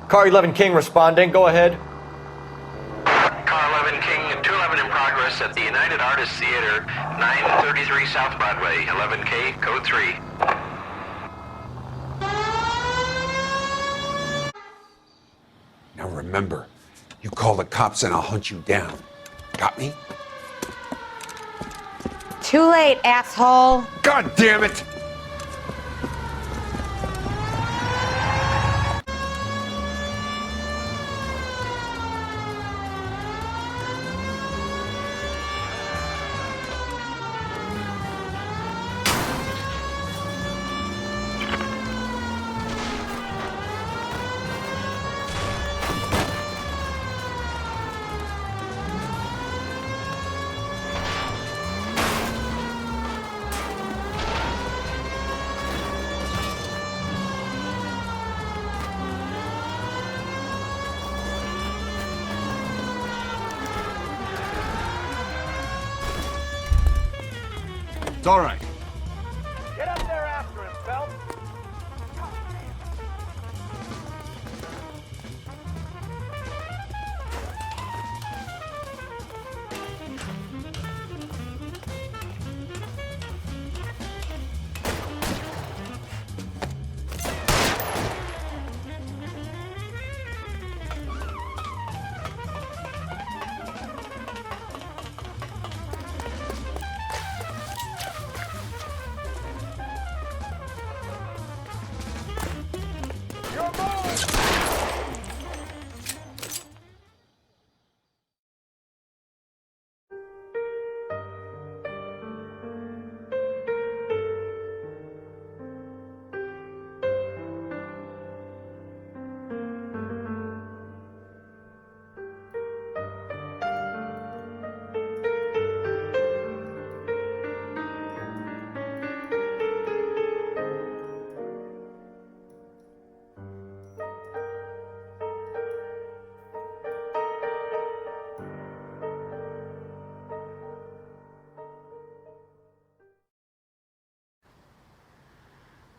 Car 11 King responding. Go ahead. Car 11 King, 211 in progress at the United Artists Theater, 933 South Broadway, 11K, code 3. Now remember, you call the cops and I'll hunt you down. Got me? Too late, asshole. God damn it! It's all right. Get up there after him, Phelps.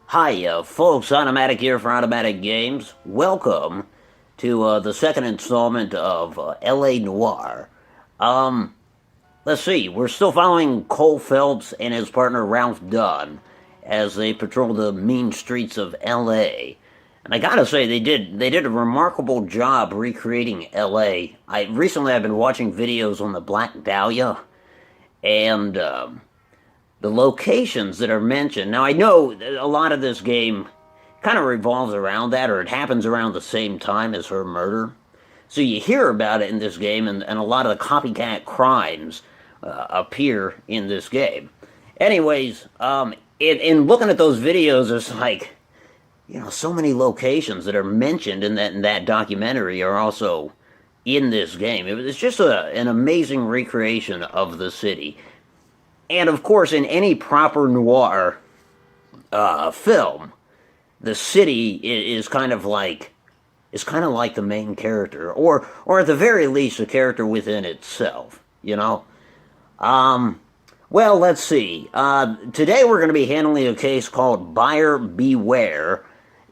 Hi, folks. Automatic here for Automatic Games. Welcome to the second installment of L.A. Noire. Let's see. We're still following Cole Phelps and his partner Ralph Dunn as they patrol the mean streets of L.A. And I gotta say, they did a remarkable job recreating L.A. Recently I've been watching videos on the Black Dahlia, and the locations that are mentioned. Now, I know a lot of this game kind of revolves around that, or it happens around the same time as her murder. So you hear about it in this game, and a lot of the copycat crimes appear in this game. Anyways, in looking at those videos, there's like, so many locations that are mentioned in that documentary are also in this game. It's just an amazing recreation of the city. And of course, in any proper noir film, the city is kind of like the main character, or at the very least, a character within itself. Well, let's see. Today we're going to be handling a case called Buyer Beware.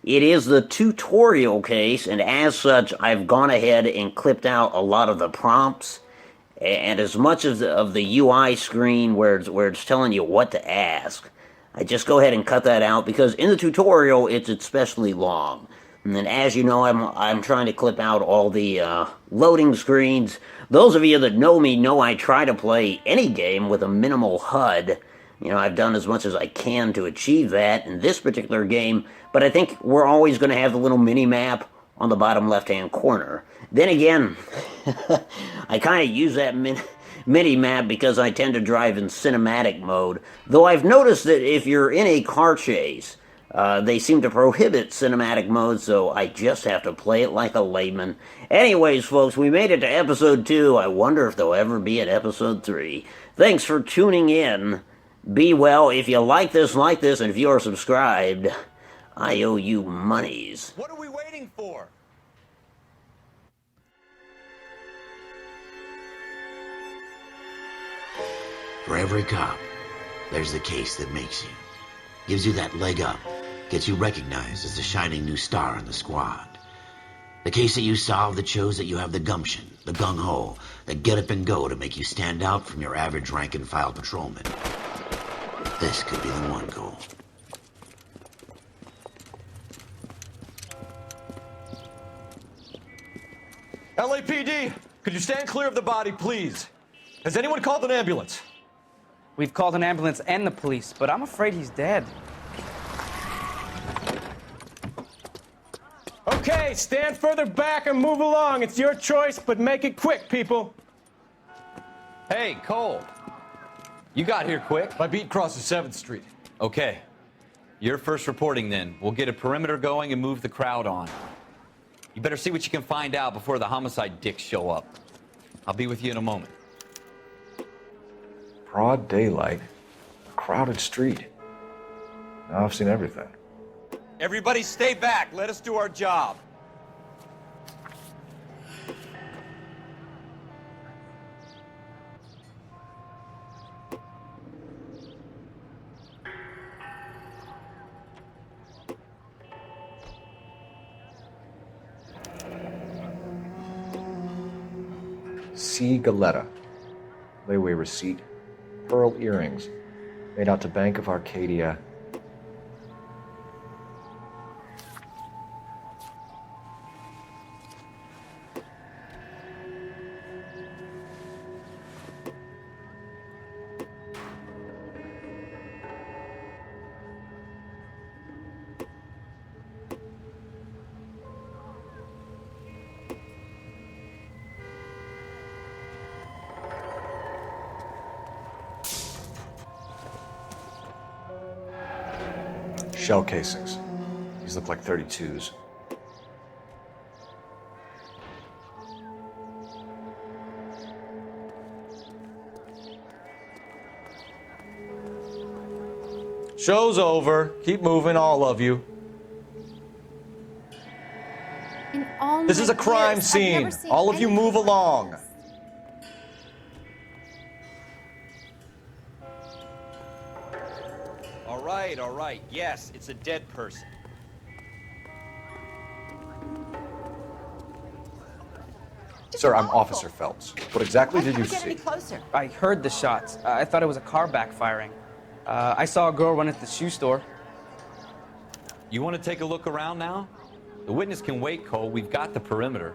It is the tutorial case, and as such, I've gone ahead and clipped out a lot of the prompts. And as much of the UI screen where it's telling you what to ask, I just go ahead and cut that out, because in the tutorial it's especially long. And then, as you know, I'm trying to clip out all the loading screens. Those of you that know me know I try to play any game with a minimal HUD. I've done as much as I can to achieve that in this particular game, but I think we're always going to have the little mini-map on the bottom left-hand corner. Then again, I kind of use that mini-map because I tend to drive in cinematic mode, though I've noticed that if you're in a car chase, they seem to prohibit cinematic mode, so I just have to play it like a layman. Anyways, folks, we made it to episode 2. I wonder if there'll ever be an episode 3. Thanks for tuning in. Be well. If you like this, and if you are subscribed, I owe you monies. What are we waiting for? For every cop, there's the case that makes you. Gives you that leg up, gets you recognized as the shining new star in the squad. The case that you solved that shows that you have the gumption, the gung-ho, the get up and go to make you stand out from your average rank-and-file patrolman. This could be the one goal. LAPD, could you stand clear of the body, please? Has anyone called an ambulance? We've called an ambulance and the police, but I'm afraid he's dead. Okay, stand further back and move along. It's your choice, but make it quick, people. Hey, Cole. You got here quick. My beat crosses 7th Street. Okay. You're first reporting then. We'll get a perimeter going and move the crowd on. You better see what you can find out before the homicide dicks show up. I'll be with you in a moment. Broad daylight, a crowded street. Now I've seen everything. Everybody stay back. Let us do our job. C. Galetta. Layaway receipt. Pearl earrings. Made out to Bank of Arcadia. Shell casings. These look like 32s. Show's over. Keep moving, all of you. This is a crime scene. All of you move along. All right. Yes, it's a dead person. Sir, I'm Officer Phelps. What exactly did you Get any see? closer. I heard the shots. I thought it was a car backfiring. I saw a girl run at the shoe store. You want to take a look around now? The witness can wait, Cole. We've got the perimeter.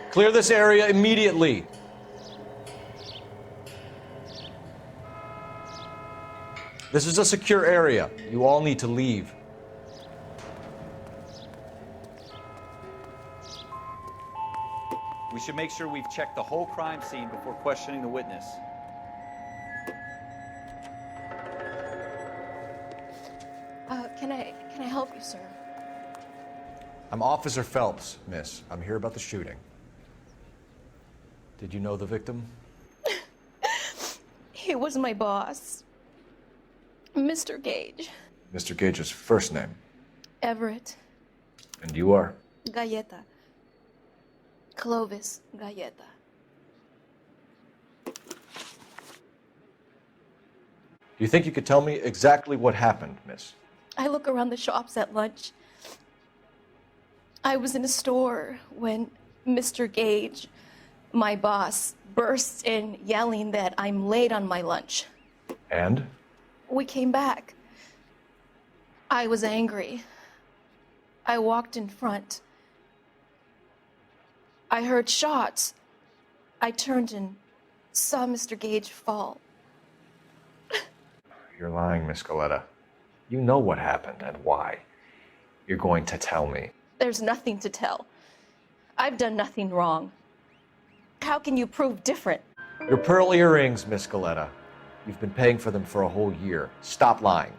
Clear this area immediately. This is a secure area. You all need to leave. We should make sure we've checked the whole crime scene before questioning the witness. Can I help you, sir? I'm Officer Phelps, miss. I'm here about the shooting. Did you know the victim? He was my boss, Mr. Gage. Mr. Gage's first name. Everett. And you are? Galleta. Clovis Galleta. Do you think you could tell me exactly what happened, miss? I look around the shops at lunch. I was in a store when Mr. Gage, my boss, bursts in yelling that I'm late on my lunch. And? We came back. I was angry. I walked in front. I heard shots. I turned and saw Mr. Gage fall. You're lying, Miss Galetta. You know what happened and why. You're going to tell me. There's nothing to tell. I've done nothing wrong. How can you prove different? Your pearl earrings, Miss Galetta. You've been paying for them for a whole year. Stop lying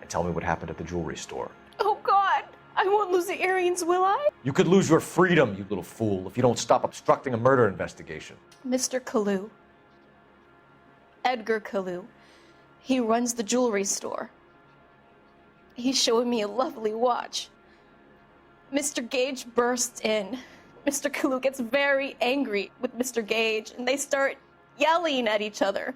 and tell me what happened at the jewelry store. Oh, God! I won't lose the earrings, will I? You could lose your freedom, you little fool, if you don't stop obstructing a murder investigation. Mr. Kalu. Edgar Kalu. He runs the jewelry store. He's showing me a lovely watch. Mr. Gage bursts in. Mr. Kalu gets very angry with Mr. Gage, and they start yelling at each other.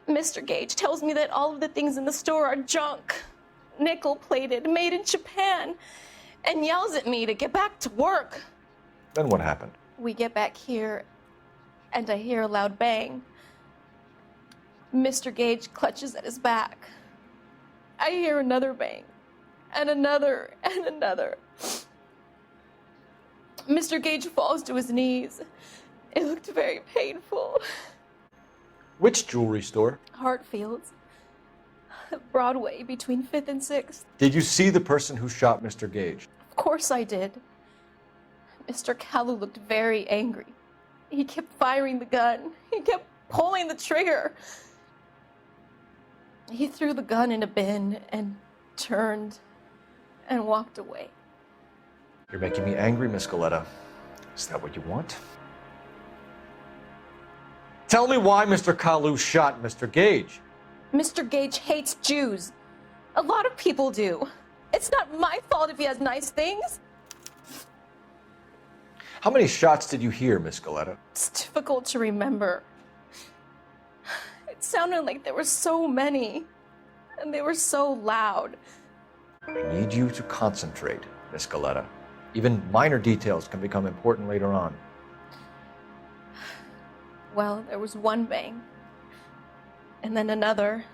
Mr. Gage tells me that all of the things in the store are junk, nickel-plated, made in Japan. and yells at me to get back to work. Then what happened? We get back here, and I hear a loud bang. Mr. Gage clutches at his back. I hear another bang, and another, and another. Mr. Gage falls to his knees. It looked very painful. Which jewelry store? Hartfield's. Broadway, between 5th and 6th. Did you see the person who shot Mr. Gage? Of course I did. Mr. Kalu looked very angry. He kept firing the gun. He kept pulling the trigger. He threw the gun in a bin and turned and walked away. You're making me angry, Miss Galetta. Is that what you want? Tell me why Mr. Kalu shot Mr. Gage. Mr. Gage hates Jews. A lot of people do. It's not my fault if he has nice things. How many shots did you hear, Miss Galetta? It's difficult to remember. It sounded like there were so many, and they were so loud. I need you to concentrate, Miss Galetta. Even minor details can become important later on. Well, there was one bang, and then another,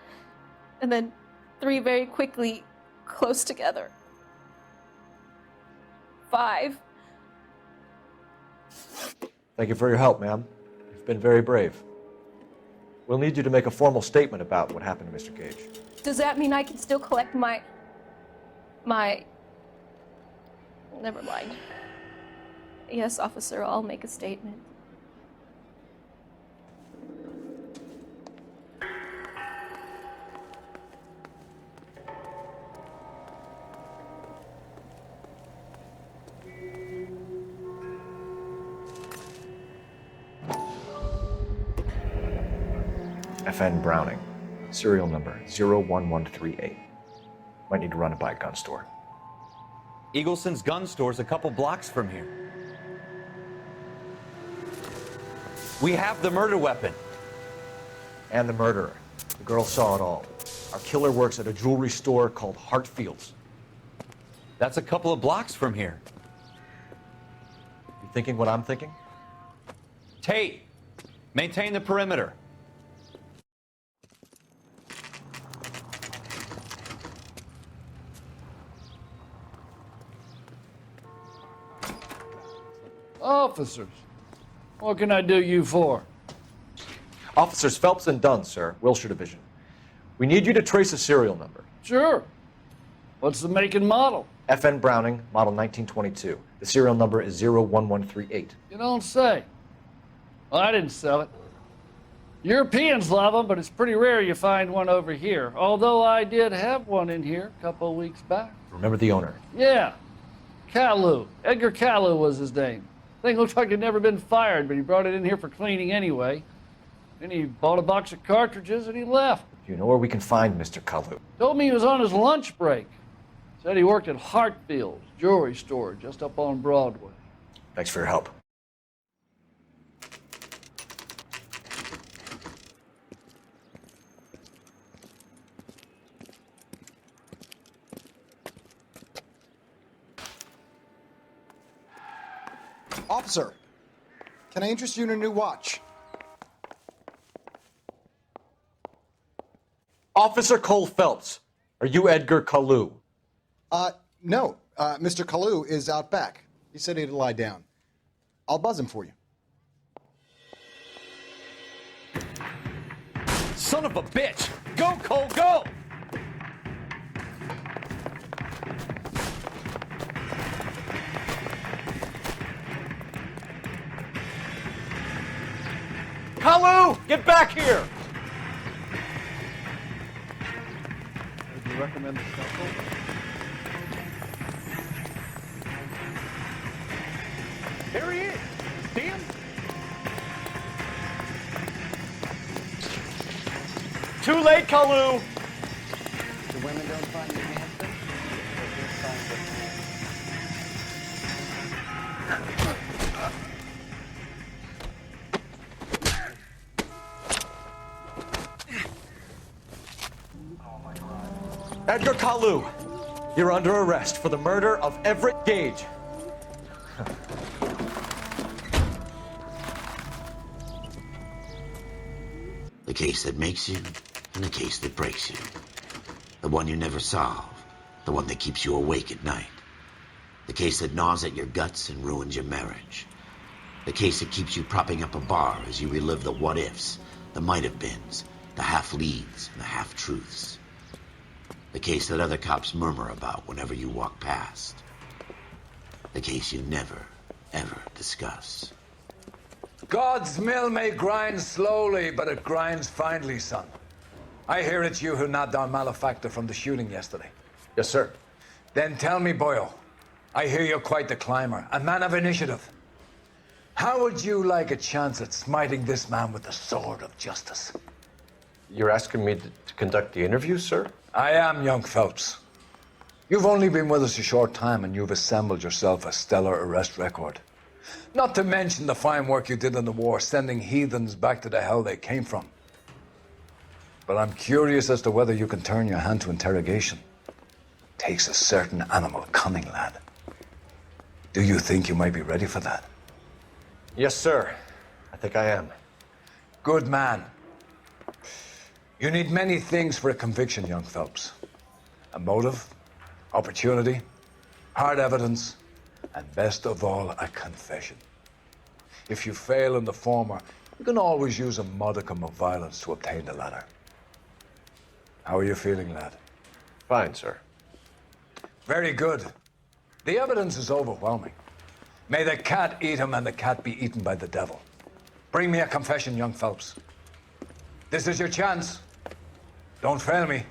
and then 3 very quickly, close together. 5. Thank you for your help, ma'am. You've been very brave. We'll need you to make a formal statement about what happened to Mr. Gage. Does that mean I can still collect my... Never mind. Yes, officer, I'll make a statement. FN Browning, serial number 01138. Might need to run it by a gun store. Eagleson's gun store's a couple blocks from here. We have the murder weapon. And the murderer. The girl saw it all. Our killer works at a jewelry store called Hartfield's. That's a couple of blocks from here. You thinking what I'm thinking? Tate, maintain the perimeter. Officers, what can I do you for? Officers Phelps and Dunn, sir, Wilshire Division. We need you to trace a serial number. Sure. What's the make and model? FN Browning, model 1922. The serial number is 01138. You don't say. Well, I didn't sell it. Europeans love them, but it's pretty rare you find one over here. Although I did have one in here a couple of weeks back. Remember the owner? Yeah. Kalu. Edgar Kalu was his name. Thing looked like it'd never been fired, but he brought it in here for cleaning anyway. Then he bought a box of cartridges and he left. Do you know where we can find Mr. Kalu? Told me he was on his lunch break. Said he worked at Hartfield's jewelry store just up on Broadway. Thanks for your help. Officer, can I interest you in a new watch? Officer Cole Phelps, are you Edgar Kalu? No. Mr. Kalu is out back. He said he'd lie down. I'll buzz him for you. Son of a bitch! Go, Cole, go! Kalu, get back here! Would you recommend the shuffle? There he is. See him? Too late, Kalu! The women don't find you handsome? Edgar Kalu, You're under arrest for the murder of Everett Gage. The case that makes you, and the case that breaks you. The one you never solve, the one that keeps you awake at night. The case that gnaws at your guts and ruins your marriage. The case that keeps you propping up a bar as you relive the what-ifs, the might-have-beens, the half-leads, and the half-truths. The case that other cops murmur about whenever you walk past. The case you never, ever discuss. God's mill may grind slowly, but it grinds finely, son. I hear it's you who nabbed our malefactor from the shooting yesterday. Yes, sir. Then tell me, Boyle, I hear you're quite the climber, a man of initiative. How would you like a chance at smiting this man with the sword of justice? You're asking me to conduct the interview, sir? I am, young Phelps. You've only been with us a short time and you've assembled yourself a stellar arrest record. Not to mention the fine work you did in the war, sending heathens back to the hell they came from. But I'm curious as to whether you can turn your hand to interrogation. Takes a certain animal cunning, lad. Do you think you might be ready for that? Yes, sir. I think I am. Good man. You need many things for a conviction, young Phelps. A motive, opportunity, hard evidence, and best of all, a confession. If you fail in the former, you can always use a modicum of violence to obtain the latter. How are you feeling, lad? Fine, sir. Very good. The evidence is overwhelming. May the cat eat him and the cat be eaten by the devil. Bring me a confession, young Phelps. This is your chance. Don't fail me.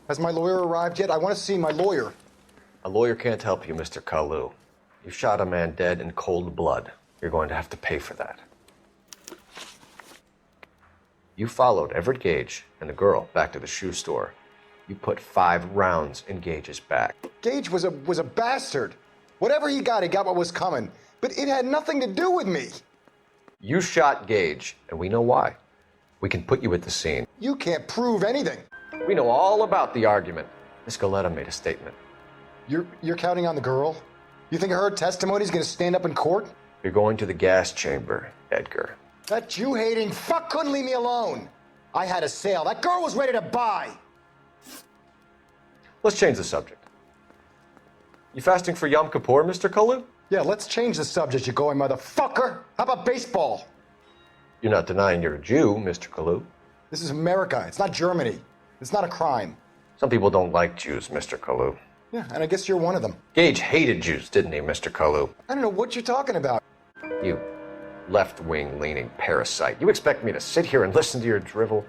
Has my lawyer arrived yet? I want to see my lawyer. A lawyer can't help you, Mr. Kalu. You shot a man dead in cold blood. You're going to have to pay for that. You followed Everett Gage and the girl back to the shoe store. You put 5 rounds in Gage's back. Gage was a bastard. Whatever he got what was coming. But it had nothing to do with me. You shot Gage, and we know why. We can put you at the scene. You can't prove anything. We know all about the argument. Miss Galetta made a statement. You're counting on the girl? You think her testimony is going to stand up in court? You're going to the gas chamber, Edgar. That Jew-hating fuck couldn't leave me alone. I had a sale. That girl was ready to buy. Let's change the subject. You fasting for Yom Kippur, Mr. Kalu? Yeah, let's change the subject, you going motherfucker. How about baseball? You're not denying you're a Jew, Mr. Kalu. This is America. It's not Germany. It's not a crime. Some people don't like Jews, Mr. Kalu. Yeah, and I guess you're one of them. Gage hated Jews, didn't he, Mr. Kalu? I don't know what you're talking about. You left-wing leaning parasite. You expect me to sit here and listen to your drivel?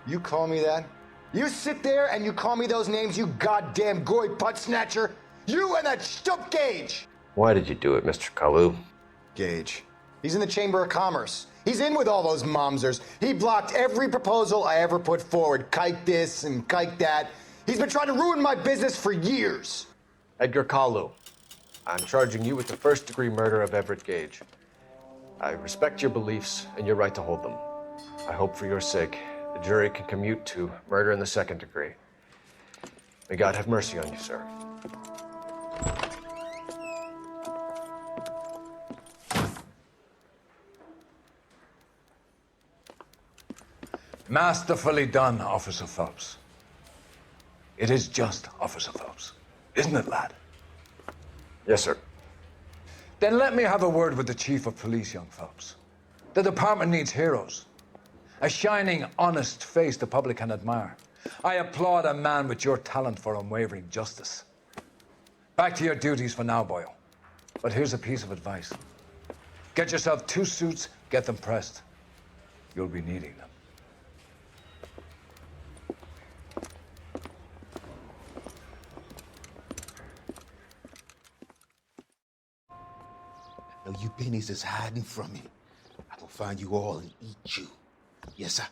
You call me that? You sit there and you call me those names, you goddamn goy butt snatcher? You and that stup Gage! Why did you do it, Mr. Kalu? Gage. He's in the Chamber of Commerce. He's in with all those momsers. He blocked every proposal I ever put forward. Kike this and kike that. He's been trying to ruin my business for years. Edgar Kalu, I'm charging you with the first-degree murder of Everett Gage. I respect your beliefs and your right to hold them. I hope for your sake the jury can commute to murder in the second degree. May God have mercy on you, sir. Masterfully done, Officer Phelps. It is just, Officer Phelps. Isn't it, lad? Yes, sir. Then let me have a word with the Chief of Police, young Phelps. The department needs heroes. A shining, honest face the public can admire. I applaud a man with your talent for unwavering justice. Back to your duties for now, Boyle. But here's a piece of advice. Get yourself 2 suits, get them pressed. You'll be needing them. Now you pennies is hiding from me. I can find you all and eat you. Yes, sir.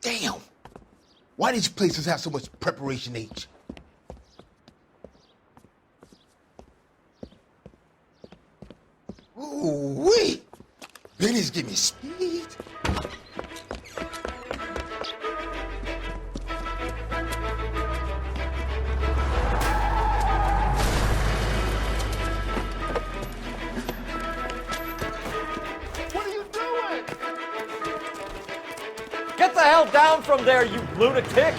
Damn! Why did you places have so much preparation H? Ooh-wee! just give me speed. What are you doing? Get the hell down from there, you lunatic!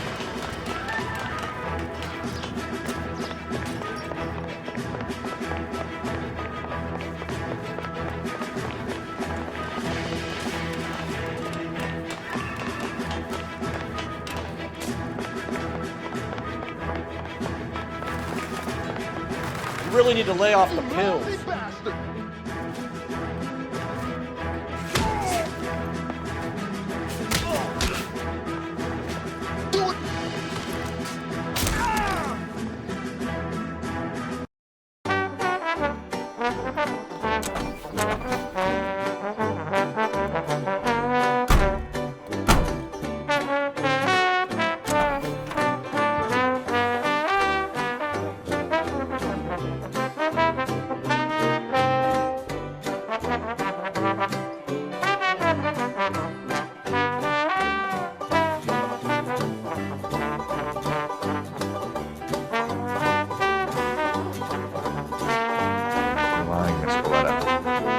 You really need to lay off the pills.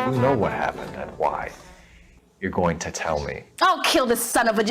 You know what happened and why. You're going to tell me. I'll kill this son of a...